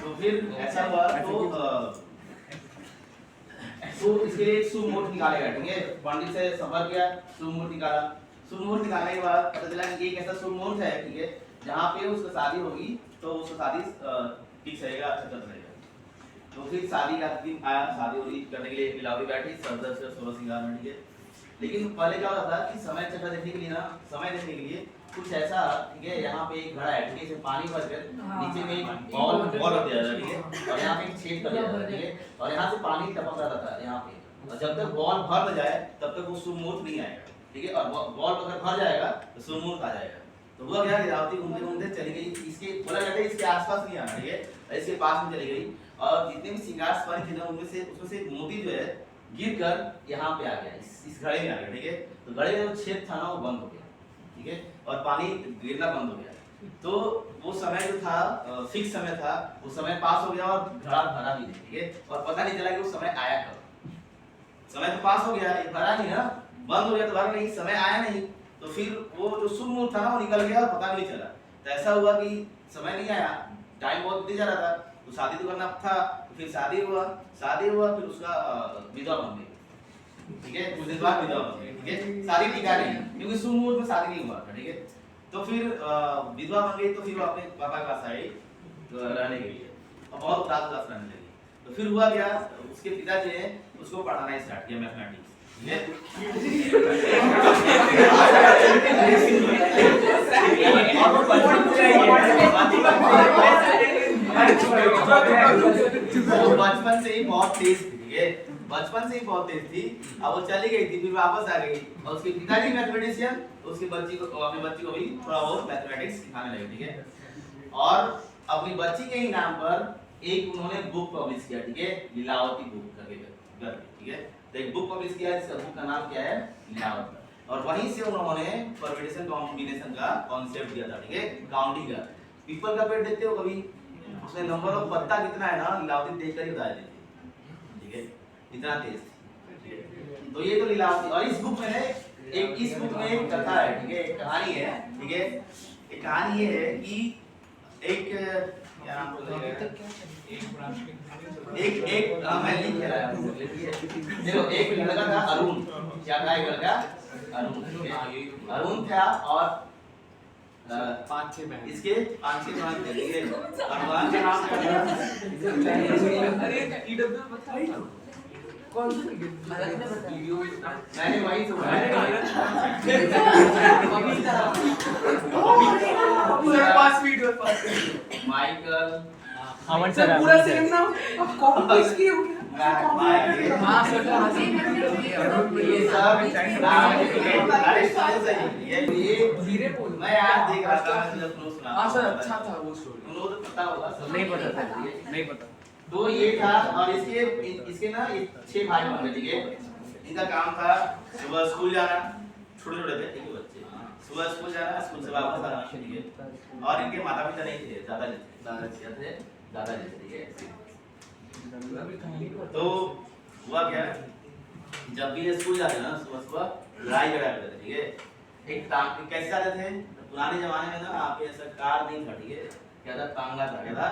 तो फिर ऐसा हुआ तो इसके लिए शुभ मुहूर्त निकालेगा, ठीक है। पंडित से संपर्क किया, शुभ मुहूर्त निकाला। शुभ मुहूर्त निकालने के बाद पता चला कि एक ऐसा शुभ मुहूर्त है, ठीक है, जहाँ पे उसका शादी होगी तो उसका शादी ठीक रहेगा, अच्छा चल रहेगा। तो फिर शादी का दिन आया, शादी होगी करने के लिए मिलावटी बैठी सर से 16 सिंगार में, ठीक है। लेकिन पहले क्या होता था कि समय चक्र देखने के लिए ना, समय देखने के लिए कुछ ऐसा, ठीक है, यहाँ पे एक घड़ा है, ठीक है, इसमें पानी भर कर नीचे में एक बॉल रख दिया जाता है, ठीक है, और यहाँ पे एक छेद कर दिया जाता है, ठीक है, और यहाँ से पानी टपक रहा था यहाँ पे, और जब तक बॉल भर न जाए तब तक वो शुभ मुहूर्त नहीं आएगा, ठीक है, और बॉल अगर भर जाएगा तो शुभ मुहूर्त आ जाएगा। तो हुआ क्या, लीलावती घूमते घूमते चली गई, इसके बोला जाता है इसके आसपास नहीं आना, ठीक है, इसके पास में चली गई, और जितने भी श्रृंगार सामग्री थी ना उसमें से एक मोती जो है गिर कर यहाँ पे आ गया, इस घड़े में आ गया, ठीक है। तो घड़े में जो छेद था ना वो बंद हो गया, ठीक है, और पानी गिरना बंद हो गया। तो वो समय जो था फिक्स समय था, वो समय पास हो गया और घड़ा भरा भी नहीं, ठीक है, और पता नहीं चला कि वो समय आया कब। समय तो पास हो गया, ये भरा नहीं ना, बंद हो गया तो भरा नहीं, समय आया नहीं, तो फिर वो जो शुभ मुहूर्त था ना वो निकल गया और पता भी नहीं चला। तो ऐसा हुआ कि समय नहीं आया, टाइम बहुत बीत जा रहा था, तो शादी तो करना था, तो फिर शादी हुआ फिर उसका विधवा बन गई, ठीक है, कुछ दिन बाद विधवा बन गई, ठीक है, शादी टिका नहीं क्योंकि शुभ मुहूर्त में शादी नहीं हुआ था, ठीक है। तो फिर विधवा बन गई, तो फिर वो अपने पापा के पास आई रहने के लिए, और बहुत उदास उदास रहने लगी। तो फिर हुआ क्या, उसके पिताजी ने उसको पढ़ाना स्टार्ट किया मैथमेटिक्स, बचपन से ही बहुत तेज थी, ठीक है, बचपन से ही बहुत तेज थी। अब वो चली गई थी, फिर वापस आ गई, और उसके पिताजी मैथमेटिशियन, उसकी बच्ची को अपनी बच्ची को भी थोड़ा बहुत मैथमेटिक्स सिखाने लगे, ठीक है। और अपनी बच्ची के ही नाम पर एक उन्होंने बुक पब्लिश किया, ठीक है, लीलावती बुक करके, ठीक है। तो एक बुक पब्लिश किया, इस बुक का नाम क्या है, लीलावती, और वहीं से उन्होंने परम्यूटेशन कॉम्बिनेशन का कॉन्सेप्ट दिया था, ठीक है, काउंटिंग का। पीपल का पेड़ देखते हो कभी, उसमें नंबर ऑफ पत्ता कितना है ना, लीलावती देखकर ही बता देती है, ठीक है, इतना तेज थी। तो ये तो लीलावती, और इस बुक में इस बुक में एक कथा है, ठीक है, एक कहानी है, ठीक है। एक कहानी ये है कि एक क्या नाम बोलते हैं, एक मैं लिख के लाया हूं, देखो, एक लड़का था अरुण, क्या था, एक लड़का अरुण था, और 5-6 बहन, इसके 5-6 बहन थे, ठीक है। भगवान का नाम क्या था, अरे ईडब्ल्यू बताइए कौन सा वीडियो, मैंने वही सुना माइकल अमन सर, पूरा सेम नाम, अब कॉपी पेस्ट किए हो क्या, हां सर, ये सब ये धीरे बोल, मैं यार देख रहा था, मैं जब सुना, हां सर, अच्छा था वो स्टोरी, उनको तो पता होगा, नहीं पता था, नहीं पता। तो ये था, और इसके ना 6 भाई बहन, ठीक है। इनका काम था सुबह स्कूल जाना, छोटे छोटे थे, ठीक है, बच्चे, सुबह स्कूल जाना, स्कूल से वापस आना, ठीक है, और इनके माता पिता नहीं थे, दादाजी थे, ठीक है। तो हुआ क्या, जब भी ये स्कूल जाते ना सुबह सुबह लड़ाई झगड़ा करते थे, ठीक है। एक टांग कैसे जाते थे, पुराने जमाने में ना आपके ऐसा कार नहीं था, ठीक है, क्या था, तांगा था, क्या था,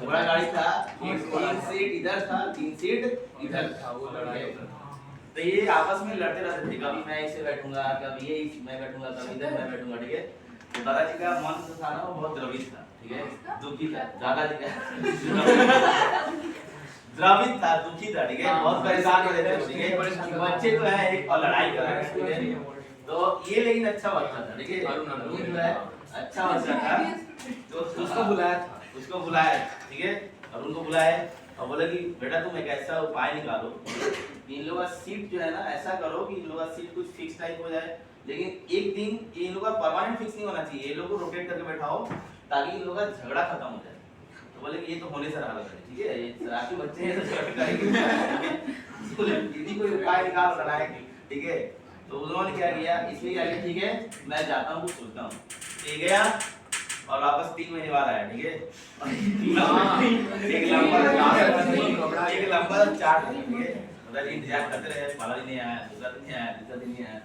घोड़ा गाड़ी था, 3 सीट इधर था, 3 सीट इधर था, वो लड़ाई। तो ये आपस में लड़ते रहते थे, कभी मैं इसे बैठूंगा, कभी ये मैं बैठूंगा, कभी इधर मैं बैठूंगा, ठीक है। तो दादाजी का मन जो था ना वो बहुत द्रवित था, ठीक है, दुखी था, दादाजी का द्रवित था, दुखी था, ठीक है, बहुत परेशान हो रहे थे, ठीक है, बच्चे तो है एक और लड़ाई कर रहे हैं, ठीक है। तो ये लेकिन अच्छा बच्चा था, ठीक है, अरुण जो है अच्छा बच्चा था, तो उसको बुलाया, ठीक है, और उनको बुलाया और बोला कि बेटा तुम एक ऐसा उपाय निकालो, इन लोगों का सीट जो है ना ऐसा करो कि इन लोगों का सीट कुछ फिक्स टाइप हो जाए, लेकिन एक दिन इन लोगों का परमानेंट फिक्स नहीं होना चाहिए, ये लोगों को रोटेट करके बैठाओ ताकि इन लोगों का झगड़ा खत्म हो जाए। तो बोले कि ये तो होने से रहा है, ठीक है, ये शरारती बच्चे हैं तो झगड़ा करेंगे, बोले दीदी कोई उपाय निकाल लड़ाई की, ठीक है। तो उन्होंने क्या किया, इसलिए क्या किया, ठीक है मैं जाता हूँ, कुछ सोचता हूँ, ठीक गया और वापस 3 महीने बाद आया, ठीक है, एक लंबा चार्ट, ठीक है, मतलब इंतजार करते रहे, पहला दिन नहीं आया, दूसरा दिन नहीं आया, तीसरा दिन नहीं आया,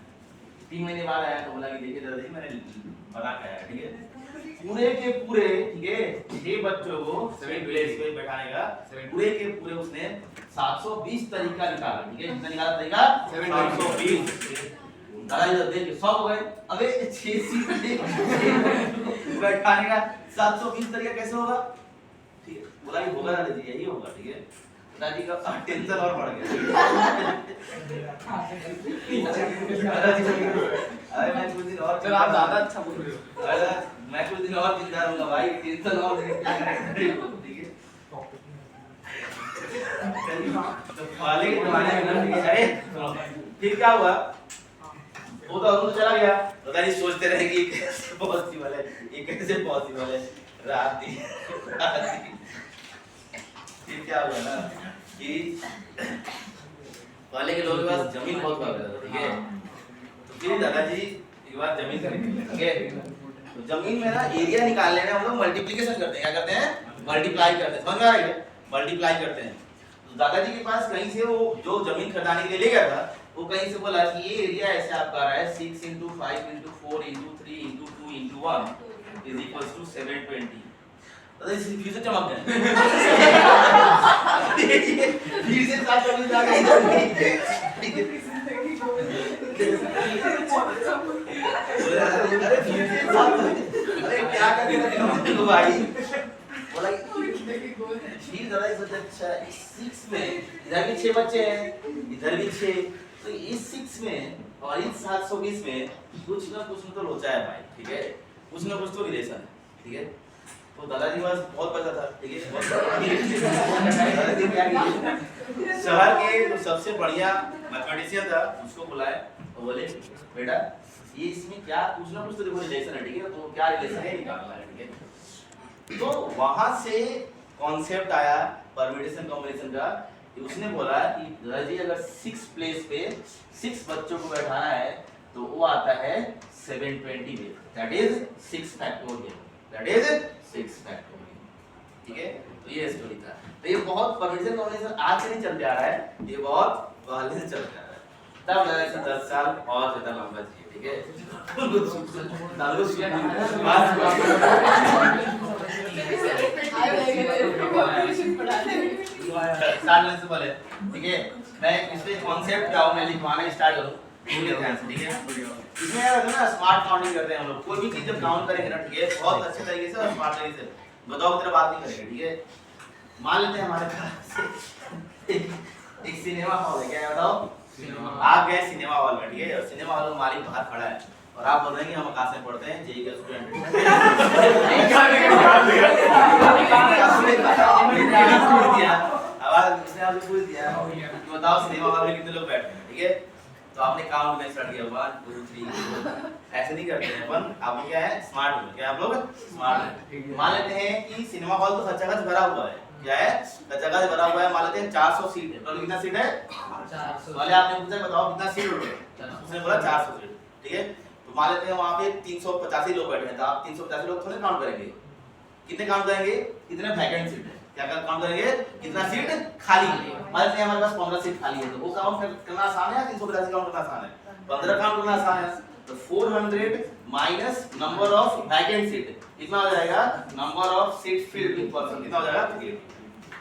3 महीने बाद आया, तो बोला कि देखिए दादाजी मैंने बना के आया, ठीक है, पूरे के पूरे, ठीक है, 6 बच्चों को 7 प्लेस पे बैठाने का पूरे के पूरे उसने 720 तरीका निकाला, ठीक है, कितना निकाला तरीका 720। दादा इधर देख 100 हो गए। अबे 6 सीट बैठाने का 720 तरीका कैसे होगा, ठीक है, बोला कि होगा दादा जी, यही होगा, ठीक है। दादाजी का टेंशन और बढ़ गया। अरे मैं कुछ दिन और, चलो आप ज्यादा अच्छा बोल रहे हो। अरे मैं कुछ दिन और जिंदा रहूंगा भाई, टेंशन और क्या करेंगे, ठीक है। तो पहले के जमाने में ना, ठीक है, अरे फिर क्या हुआ, वो तो अरुण चला गया, दादाजी सोचते रहे कि ये कैसे पॉसिबल है, ये कैसे पॉसिबल है। रात थी। फिर क्या हुआ ना कि पहले के लोगों के पास जमीन बहुत कम था, ठीक है, तो फिर दादाजी एक बार जमीन खरीद लिए, ठीक है। तो जमीन में ना एरिया निकालने में हम लोग मल्टीप्लिकेशन करते हैं, क्या करते हैं, मल्टीप्लाई करते हैं, समझ में आ रहा है, मल्टीप्लाई करते हैं। तो दादाजी के पास कहीं से वो जो जमीन खरीदने के लिए ले गया था, वो कहीं से बोला कि ये एरिया ऐसे आपका आ रहा है 6 × 5 × 4 × 3 × 2 × 1 = 720। तो इस फिर से चमक गए। फिर से 720 आ गए। अरे क्या करें भाई, बोला फिर दादा सोचा अच्छा 6 में इधर भी 6 बच्चे हैं, इधर भी 6, तो इस 6 में और इस 720 में कुछ ना कुछ तो लोचा है भाई, ठीक है, कुछ ना कुछ तो रिलेशन है, ठीक है। तो दादाजी के पास बहुत पैसा था, ठीक है, दादाजी क्या किए, शहर के जो सबसे बढ़िया मैथमेटिशियन था उसको बुलाए और बोले बेटा ये इसमें क्या कुछ ना कुछ तो देखो रिलेशन है, ठीक है, तो क्या रिलेशन है निकालना है, ठीक है। तो वहां से कॉन्सेप्ट आया परम्यूटेशन कॉम्बिनेशन का, उसने बोला कि दादाजी अगर 6 प्लेस पे 6 बच्चों को बैठाना है तो वो आता है 720 में, that is 6 factorial, that is 6 factorial, ठीक है। तो ये स्टोरी था। तो ये बहुत परम्यूटेशन कॉम्बिनेशन आज से नहीं चलते आ रहा है, ये बहुत पहले से चलते आ रहा है। तब लगा कि 10 साल और ज्यादा लंबा जिए, ठीक है। स्टार्ट से पहले, ठीक है, मैं इसमें कॉन्सेप्ट क्या हूं मैं लिखवाना स्टार्ट करूं, पूरे ध्यान से, ठीक है। इसमें यार ना स्मार्ट काउंटिंग करते हैं हम लोग, कोई भी चीज जब काउंट करेंगे ना, ठीक है, बहुत अच्छे तरीके से और स्मार्ट तरीके से, बताओ तेरा बात नहीं करेंगे, ठीक है। मान लेते हैं हमारे पास एक सिनेमा हॉल है, क्या है बताओ, आप गए सिनेमा हॉल में, ठीक है, और सिनेमा हॉल का मालिक बाहर खड़ा है और आप बोल रहे हैं कि हम कहां से पढ़ते हैं, जेई का स्टूडेंट। आवाज इसने आपसे पूछ दिया कि बताओ सिनेमा हॉल में कितने लोग बैठे हैं, ठीक है। तो आपने काउंट में स्टार्ट किया 1 2 3 4, ऐसे नहीं करते हैं अपन, आप क्या है स्मार्ट हो, क्या आप लोग स्मार्ट हैं। मान लेते हैं कि सिनेमा हॉल तो खचाखच भरा हुआ है, क्या है, खचाखच भरा हुआ है, मान लेते हैं 400 सीट है, टोटल कितना सीट है 400। पहले आपने पूछा बताओ कितना सीट है, उसने बोला 400 सीट, ठीक है। तो मान लेते हैं वहां पे 385 लोग बैठे हैं, तो आप 385 लोग थोड़े काउंट करेंगे, कितने काउंट करेंगे, कितने वैकेंट सीट है, क्या काउंट करेंगे, कितना सीट खाली है। मान लेते हैं हमारे पास 15 सीट खाली है, तो वो काउंट करना आसान है या 385 काउंट करना आसान है, 15 काउंट करना आसान है। तो 400 minus number of vacant seat कितना हो जाएगा, number of seat filled in person कितना हो जाएगा, 3,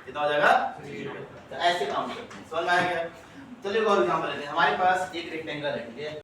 कितना हो जाएगा 3। तो ऐसे काउंट करते हैं, समझ में आया क्या। चलिए और एग्जांपल लेते हैं, हमारे पास एक रेक्टेंगल है, ठीक है।